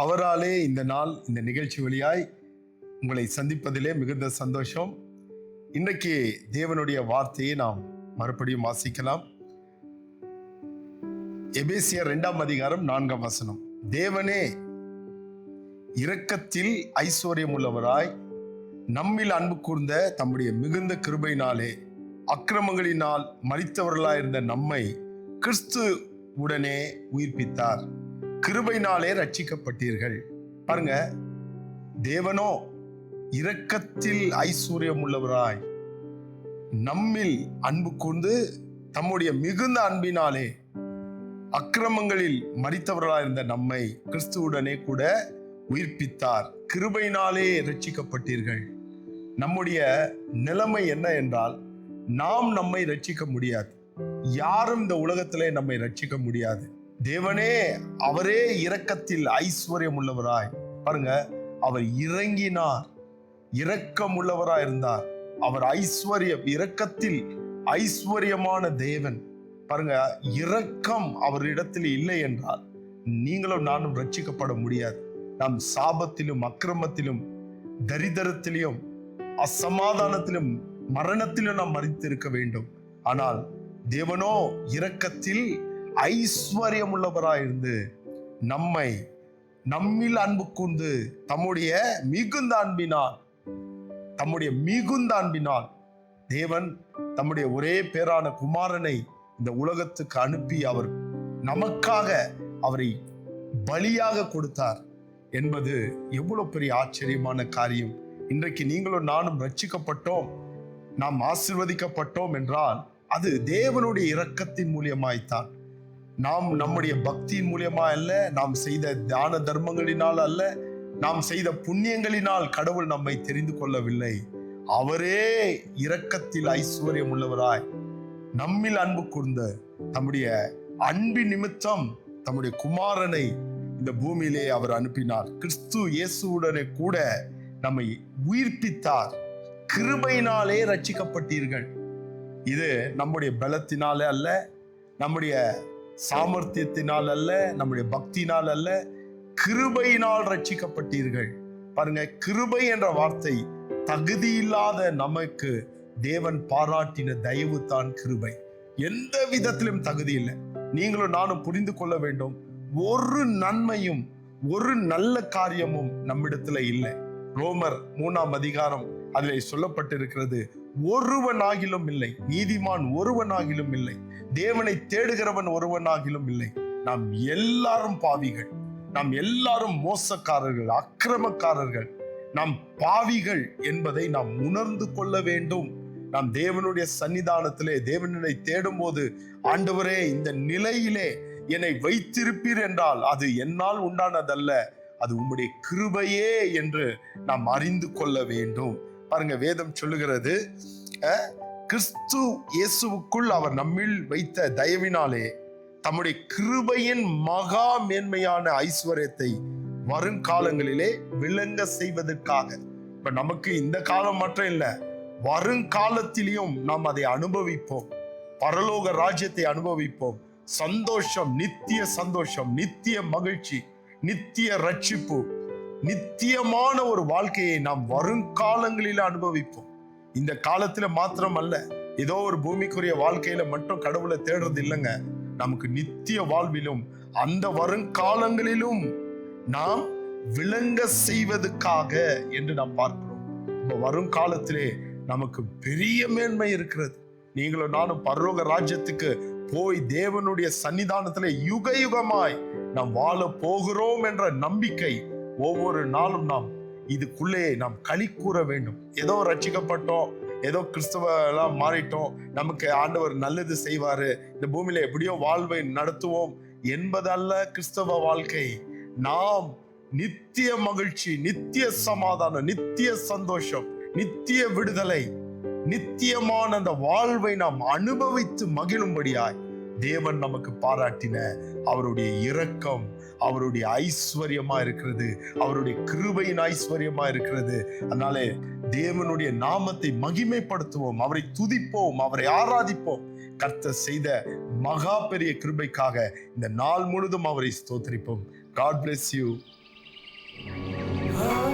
அவராலே இந்த நாள் இந்த நிகழ்ச்சி வழியாய் உங்களை சந்திப்பதிலே மிகுந்த சந்தோஷம். இன்றைக்கு தேவனுடைய வார்த்தையை நாம் மறுபடியும் வாசிக்கலாம். எபேசியர் 2 அதிகாரம் 4 தேவனே இரக்கத்தில் ஐஸ்வர்யம் உள்ளவராய் நம்மில் அன்பு கூர்ந்த தம்முடைய மிகுந்த கிருபையினாலே அக்கிரமங்களினால் மரித்தவர்களாயிருந்த நம்மை கிறிஸ்து உடனே உயிர்ப்பித்தார். கிருபையினாலே ரட்சிக்கப்பட்டீர்கள். பாருங்க, தேவனோ இரக்கத்தில் ஐஸ்வர்யம் உள்ளவராய் நம்மில் அன்பு கூர்ந்து தம்முடைய மிகுந்த அன்பினாலே அக்கிரமங்களில் மரித்தவர்களாயிருந்த நம்மை கிறிஸ்துவுடனே கூட உயிர்ப்பித்தார். கிருபையினாலே ரட்சிக்கப்பட்டீர்கள். நம்முடைய நிலைமை என்ன என்றால், நாம் நம்மை ரட்சிக்க முடியாது. யாரும் இந்த உலகத்திலே நம்மை ரட்சிக்க முடியாது. தேவனே அவரே இரக்கத்தில் ஐஸ்வர்யம் உள்ளவராய், பாருங்க, அவர் இறங்கினார், இரக்கம் உள்ளவராய் இருந்தார். அவர் இரக்கத்தில் ஐஸ்வர்யமான தேவன். பாருங்க, இரக்கம் அவரிடத்தில் இல்லை என்றால் நீங்களும் நானும் ரட்சிக்கப்பட முடியாது. நாம் சாபத்திலும் அக்கிரமத்திலும் தரித்திரத்திலும் அசமாதானத்திலும் மரணத்திலும் நாம் மரித்து இருக்க வேண்டும். ஆனால் தேவனோ இரக்கத்தில் ஐஸ்வர்யம் உள்ளவராயிருந்து நம்மில் அன்பு கூர்ந்து தம்முடைய மிகுந்த அன்பினால் தேவன் தம்முடைய ஒரே பேரான குமாரனை இந்த உலகத்துக்கு அனுப்பி அவர் நமக்காக அவரை பலியாக கொடுத்தார் என்பது எவ்வளவு பெரிய ஆச்சரியமான காரியம். இன்றைக்கு நீங்களும் நானும் ரட்சிக்கப்பட்டோம், நாம் ஆசீர்வதிக்கப்பட்டோம் என்றால் அது தேவனுடைய இரக்கத்தின் மூலியமாய்த்தான். நாம் நம்முடைய பக்தியின் மூலியமா அல்ல, நாம் செய்த தான தர்மங்களினால் அல்ல, நாம் செய்த புண்ணியங்களினால் கடவுள் நம்மை தெரிந்து கொள்ளவில்லை. அவரே இரக்கத்தில் ஐஸ்வர்யம் உள்ளவராய் நம்மில் அன்பு கூர்ந்த தம்முடைய அன்பின் நிமித்தம் தம்முடைய குமாரனை இந்த பூமியிலே அவர் அனுப்பினார். கிறிஸ்து இயேசுவுடனே கூட நம்மை உயிர்ப்பித்தார். கிருபையினாலே ரட்சிக்கப்பட்டீர்கள். இது நம்முடைய பலத்தினாலே அல்ல, நம்முடைய சாமர்த்தியத்தினால் அல்ல, நம்முடைய பக்தியினால் அல்ல, கிருபையினால் ரட்சிக்கப்பட்டீர்கள். பாருங்க, கிருபை என்ற வார்த்தை தகுதியில்லாத நமக்கு தேவன் பாராட்டின தயவு தான் கிருபை. எந்த விதத்திலும் தகுதி இல்லை. நீங்களும் நானும் புரிந்து கொள்ள வேண்டும், ஒரு நன்மையும் ஒரு நல்ல காரியமும் நம்மிடத்துல இல்லை. ரோமர் 3 அதிகாரம் அதில் சொல்லப்பட்டிருக்கிறது, ஒருவனாகிலும் இல்லை, நீதிமான் ஒருவனாகிலும் இல்லை, தேவனை தேடுகிறவன் ஒருவனாகிலும் இல்லை. நாம் எல்லாரும் பாவிகள், நாம் எல்லாரும் மோசக்காரர்கள், அக்கிரமக்காரர்கள், நாம் பாவிகள் என்பதை நாம் உணர்ந்து கொள்ள வேண்டும். நாம் தேவனுடைய சன்னிதானத்திலே தேவனை தேடும் போது, ஆண்டவரே இந்த நிலையிலே என்னை வைத்திருப்பீர் என்றால் அது என்னால் உண்டானதல்ல, அது உம்முடைய கிருபையே என்று நாம் அறிந்து கொள்ள வேண்டும். பாருங்க, வேதம் சொல்லுகிறது, கிறிஸ்து இயேசுவுக்குள் அவர் நம்மில் வைத்த தயவினாலே தம்முடைய கிருபையின் மகா மேன்மையான ஐஸ்வர்யத்தை வருங்காலங்களிலே விளங்க செய்வதற்காக. இப்ப நமக்கு இந்த காலம் மட்டும் இல்ல, வருங்காலத்திலையும் நாம் அதை அனுபவிப்போம். பரலோக ராஜ்யத்தை அனுபவிப்போம். சந்தோஷம், நித்திய சந்தோஷம், நித்திய மகிழ்ச்சி, நித்திய ரட்சிப்பு, நித்தியமான ஒரு வாழ்க்கையை நாம் வருங்காலங்களில அனுபவிப்போம். இந்த காலத்துல மாத்திரம் அல்ல, ஏதோ ஒரு பூமிக்குரிய வாழ்க்கையில மட்டும் கடவுளை தேடுறது இல்லைங்க. நமக்கு நித்திய வாழ்விலும் அந்த வருங்காலங்களிலும் நாம் விளங்க செய்வதற்காக என்று நாம் பார்க்கிறோம். இப்ப வருங்காலத்திலே நமக்கு பெரிய மேன்மை இருக்கிறது. நீங்களும் நானும் பரலோக ராஜ்யத்துக்கு போய் தேவனுடைய சன்னிதானத்திலே யுக யுகமாய் நாம் வாழ போகிறோம் என்ற நம்பிக்கை ஒவ்வொரு நாளும் நாம் இதுக்குள்ளே நாம் களி கூற வேண்டும். ஏதோ ரட்சிக்கப்பட்டோம், ஏதோ கிறிஸ்தவ எல்லாம் மாறிட்டோம், நமக்கு ஆண்டவர் நல்லது செய்வாரு, இந்த பூமியில எப்படியோ வாழ்வை நடத்துவோம் என்பதல்ல கிறிஸ்தவ வாழ்க்கை. நாம் நித்திய மகிழ்ச்சி, நித்திய சமாதானம், நித்திய சந்தோஷம், நித்திய விடுதலை, நித்தியமான அந்த வாழ்வை நாம் அனுபவித்து மகிழும்படியாய் தேவன் நமக்கு பாராட்டின அவருடைய இரக்கம் அவருடைய ஐஸ்வர்யமா இருக்கிறது, அவருடைய கிருபையின் ஐஸ்வர்யமா இருக்கிறது. அதனாலே தேவனுடைய நாமத்தை மகிமைப்படுத்துவோம், அவரை துதிப்போம், அவரை ஆராதிப்போம். கர்த்தர் செய்த மகா பெரிய கிருபைக்காக இந்த நாள் முழுதும் அவரை ஸ்தோத்திரிப்போம். God bless you. ஆ